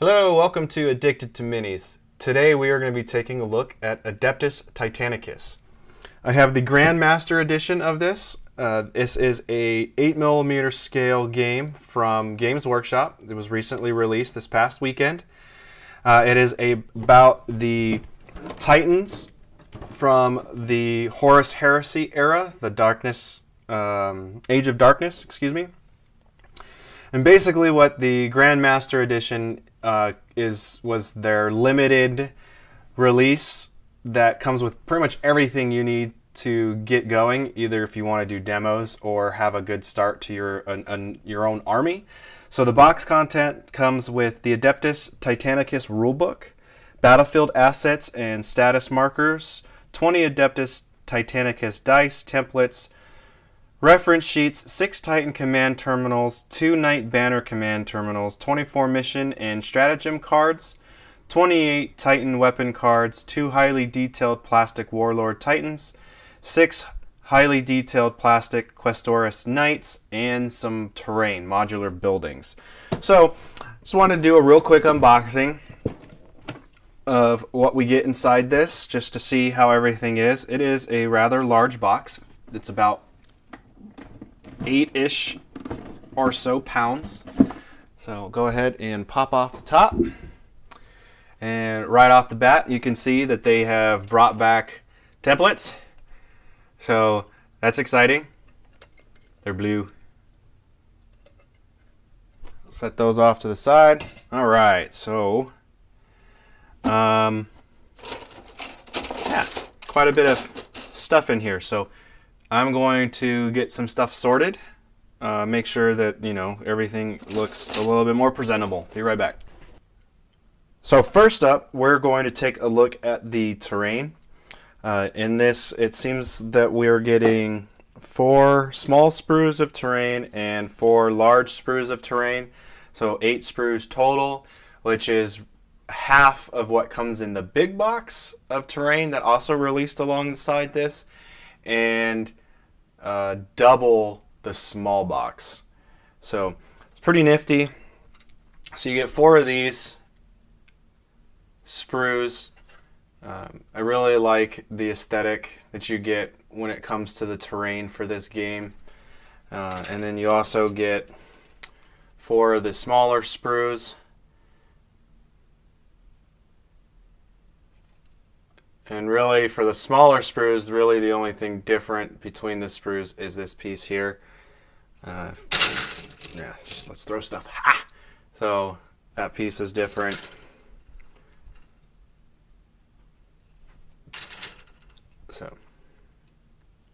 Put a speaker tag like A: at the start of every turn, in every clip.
A: Hello, welcome to Addicted to Minis. Today we are going to be taking a look at Adeptus Titanicus. I have the Grandmaster edition of this. This is a 8mm scale game from Games Workshop. It was recently released this past weekend. It is about the Titans from the Horus Heresy era, the Age of Darkness, excuse me. And basically what the Grandmaster edition was their limited release that comes with pretty much everything you need to get going, either if you want to do demos or have a good start to your own army. So the box content comes with the Adeptus Titanicus rulebook, battlefield assets and status markers, 20 Adeptus Titanicus dice, templates, reference sheets, 6 Titan command terminals, 2 Knight Banner command terminals, 24 mission and stratagem cards, 28 Titan weapon cards, 2 highly detailed plastic Warlord Titans, 6 highly detailed plastic Questoris Knights, and some terrain, modular buildings. So, just want to do a real quick unboxing of what we get inside this, just to see how everything is. It is a rather large box. It's about 8-ish or so pounds. So go ahead and pop off the top. And right off the bat, you can see that they have brought back templates. So that's exciting. They're blue. Set those off to the side. All right, so yeah, quite a bit of stuff in here. So I'm going to get some stuff sorted, make sure that, everything looks a little bit more presentable. Be right back. So first up, we're going to take a look at the terrain. In this, it seems that we're getting 4 small sprues of terrain and 4 large sprues of terrain. So 8 sprues total, which is half of what comes in the big box of terrain that also released alongside this, and double the small box. So it's pretty nifty. So you get 4 of these sprues. I really like the aesthetic that you get when it comes to the terrain for this game. And then you also get 4 of the smaller sprues. And really, for the smaller sprues, really the only thing different between the sprues is this piece here. Yeah, just let's throw stuff. Ha! So that piece is different. So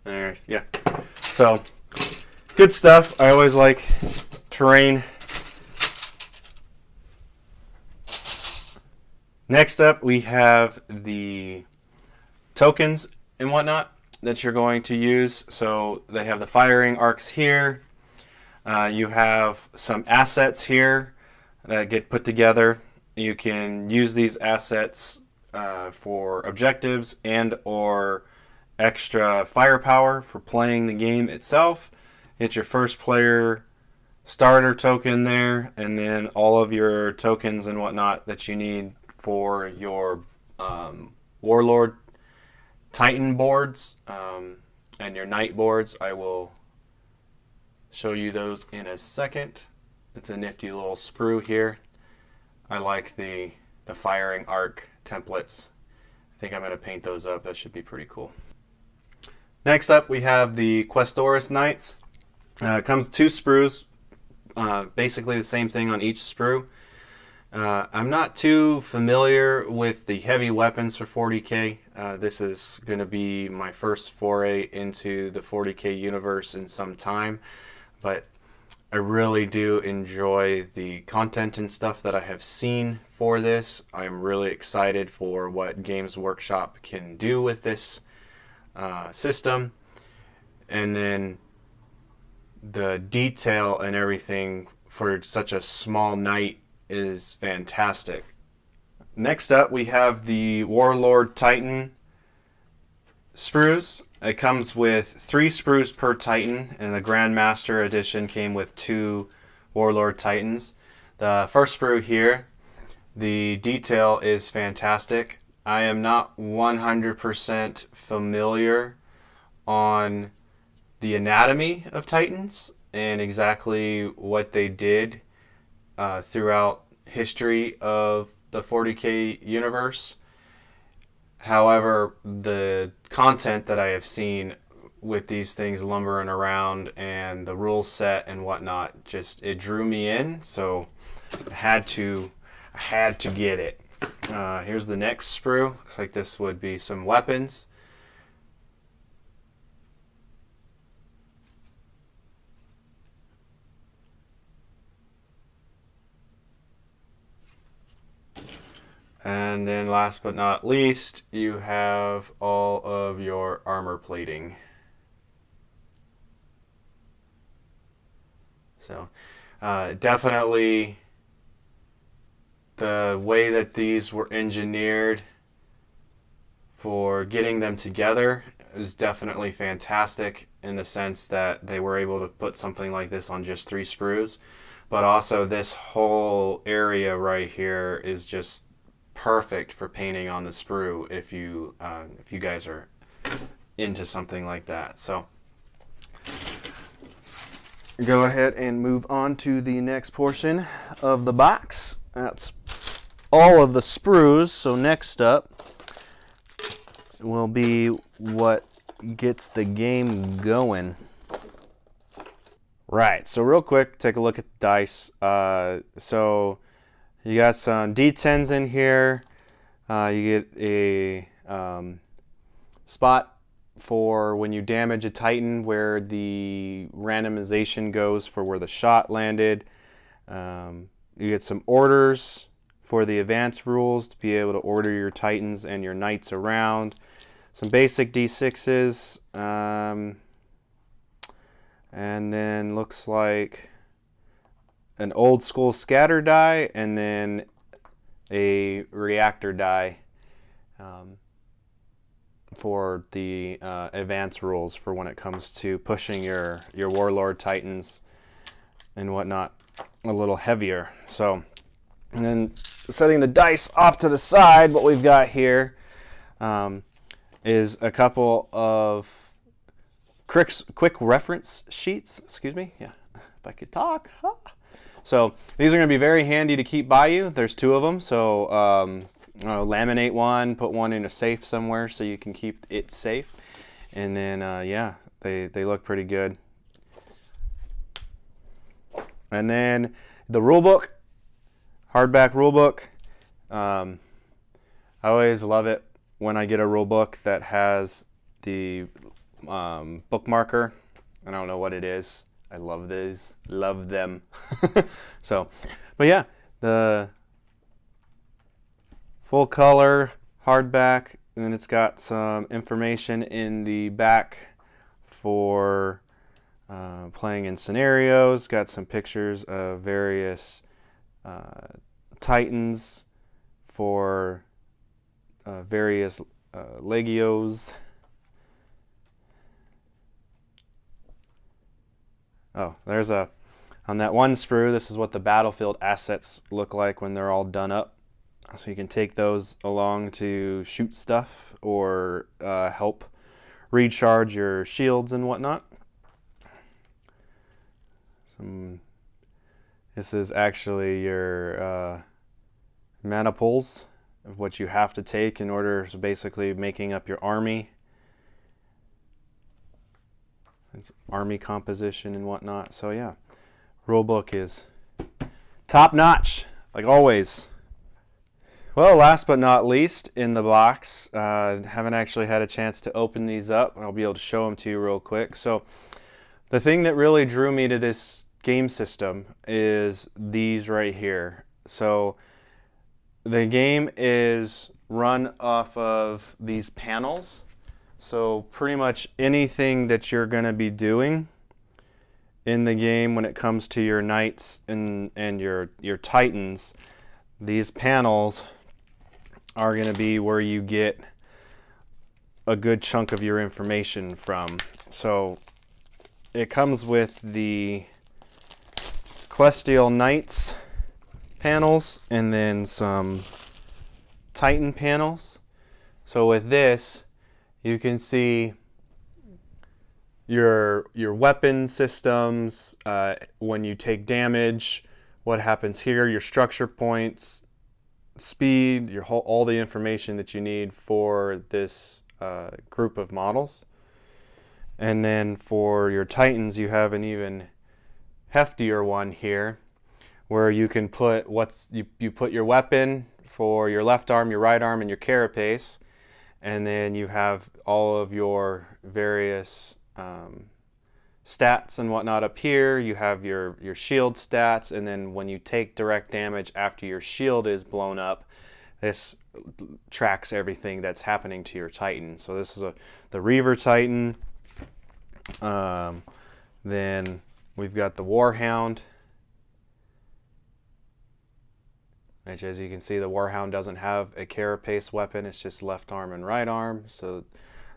A: there, yeah. So good stuff. I always like terrain. Next up, we have the tokens and whatnot that you're going to use. So they have the firing arcs here. You have some assets here that get put together. You can use these assets for objectives and or extra firepower for playing the game itself. Get your first player starter token there, and then all of your tokens and whatnot that you need for your Warlord Titan boards and your Knight boards. I will show you those in a second. It's a nifty little sprue here. I like the firing arc templates. I think I'm going to paint those up. That should be pretty cool. Next up, we have the Questoris Knights. It comes 2 sprues, basically the same thing on each sprue. I'm not too familiar with the heavy weapons for 40k. This is going to be my first foray into the 40k universe in some time, but I really do enjoy the content and stuff that I have seen for this. I'm really excited for what Games Workshop can do with this system, and then the detail and everything for such a small knight is fantastic. Next up, we have the Warlord Titan sprues. It comes with 3 sprues per Titan, and the Grandmaster edition came with 2 Warlord Titans. The first sprue here The detail is fantastic. I am not 100% familiar on the anatomy of Titans and exactly what they did throughout history of the 40K universe. However, the content that I have seen with these things lumbering around and the rule set and whatnot, just it drew me in, so I had to get it. Here's the next sprue. Looks like this would be some weapons. And then last but not least, you have all of your armor plating. So definitely the way that these were engineered for getting them together is definitely fantastic in the sense that they were able to put something like this on just 3 sprues. But also this whole area right here is just perfect for painting on the sprue if you guys are into something like that. So go ahead and move on to the next portion of the box. That's all of the sprues. So next up will be what gets the game going. Right, so real quick, take a look at the dice. So you got some D10s in here. You get a spot for when you damage a Titan where the randomization goes for where the shot landed. You get some orders for the advanced rules to be able to order your Titans and your Knights around. Some basic D6s. And then looks like an old school scatter die and then a reactor die for the advanced rules for when it comes to pushing your warlord Titans and whatnot a little heavier. So, and then setting the dice off to the side, what we've got here is a couple of quick reference sheets. Excuse me. Yeah, if I could talk. Huh? So these are going to be very handy to keep by you. There's 2 of them, so laminate one, put one in a safe somewhere so you can keep it safe. And then, yeah, they look pretty good. And then the rule book, hardback rule book. I always love it when I get a rule book that has the bookmarker. I don't know what it is. I love these, love them. So, but yeah, the full color hardback, and then it's got some information in the back for playing in scenarios. Got some pictures of various Titans for various Legios. Oh, there's on that one sprue, this is what the battlefield assets look like when they're all done up. So you can take those along to shoot stuff or help recharge your shields and whatnot. This is actually your mana pools of what you have to take in order to basically making up your army. It's army composition and whatnot. So yeah, rulebook is top notch, like always. Well, last but not least in the box, haven't actually had a chance to open these up. I'll be able to show them to you real quick. So the thing that really drew me to this game system is these right here. So the game is run off of these panels. So pretty much anything that you're going to be doing in the game when it comes to your Knights and your Titans, these panels are going to be where you get a good chunk of your information from. So it comes with the Celestial Knights panels and then some Titan panels. So with this, you can see your weapon systems, when you take damage, what happens here, your structure points, speed, all the information that you need for this group of models. And then for your Titans, you have an even heftier one here, where you can put you put your weapon for your left arm, your right arm, and your carapace, and then you have all of your various stats and whatnot up here. You have your shield stats, and then when you take direct damage after your shield is blown up, this tracks everything that's happening to your Titan. So this is the Reaver Titan. Then we've got the Warhound, which, as you can see, the Warhound doesn't have a carapace weapon. It's just left arm and right arm, so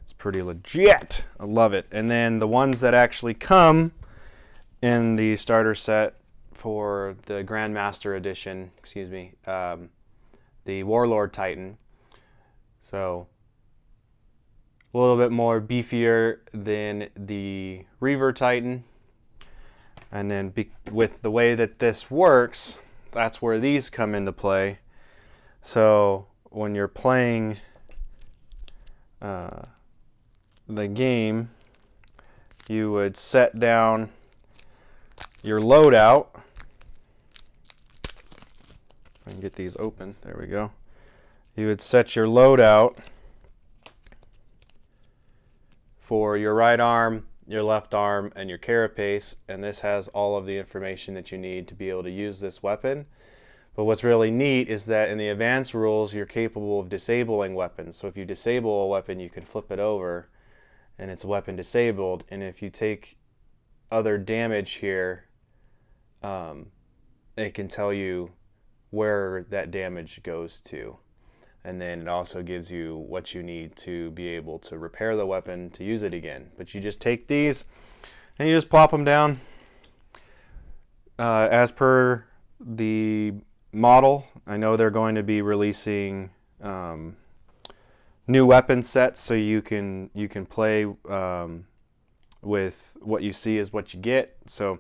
A: it's pretty legit. I love it. And then the ones that actually come in the starter set for the Grandmaster Edition, the Warlord Titan. So a little bit more beefier than the Reaver Titan. And then with the way that this works, that's where these come into play. So when you're playing the game, you would set down your loadout. I can get these open. There we go. You would set your loadout for your right arm, your left arm, and your carapace, and this has all of the information that you need to be able to use this weapon. But what's really neat is that in the advanced rules, you're capable of disabling weapons. So if you disable a weapon, you can flip it over and it's weapon disabled. And if you take other damage here, it can tell you where that damage goes to. And then it also gives you what you need to be able to repair the weapon to use it again. But you just take these and you just plop them down. As per the model, I know they're going to be releasing new weapon sets, so you can play with what you see is what you get. So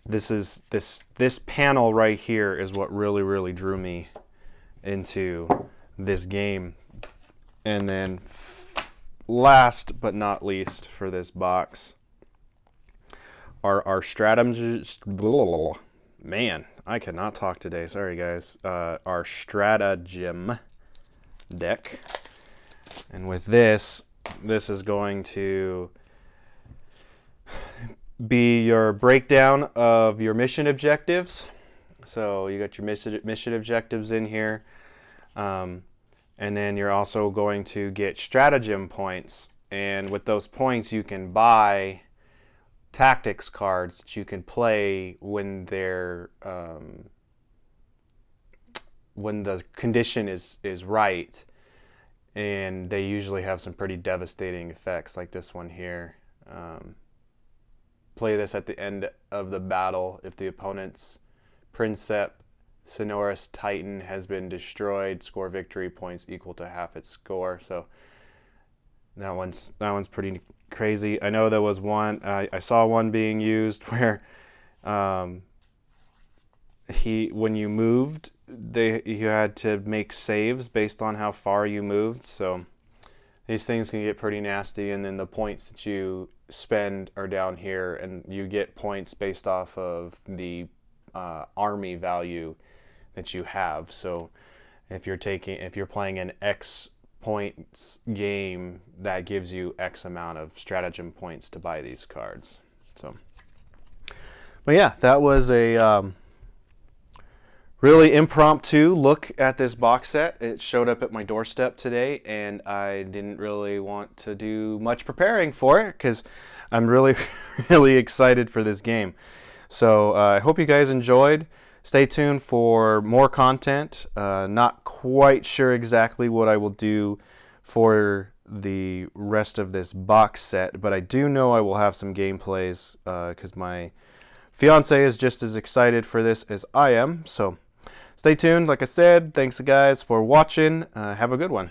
A: this panel right here is what really drew me into this game. And then last but not least for this box are our stratagems. Man, I cannot talk today. Sorry, guys. Our stratagem deck. And with this is going to be your breakdown of your mission objectives. So you got your mission objectives in here. And then you're also going to get stratagem points. And with those points, you can buy tactics cards that you can play when they're when the condition is right, and they usually have some pretty devastating effects, like this one here. Play this at the end of the battle if the opponent's Princeps Sonorous Titan has been destroyed. Score victory points equal to half its score. So that one's pretty crazy. I know there was one, I saw one being used where when you moved, you had to make saves based on how far you moved. So these things can get pretty nasty, and then the points that you spend are down here, and you get points based off of the army value that you have. So if you're playing an X points game, that gives you X amount of stratagem points to buy these cards. So, but yeah, that was a really impromptu look at this box set. It showed up at my doorstep today, and I didn't really want to do much preparing for it because I'm really excited for this game. So I hope you guys enjoyed. Stay tuned for more content. Not quite sure exactly what I will do for the rest of this box set, but I do know I will have some gameplays because my fiance is just as excited for this as I am. So stay tuned. Like I said, thanks guys for watching. Have a good one.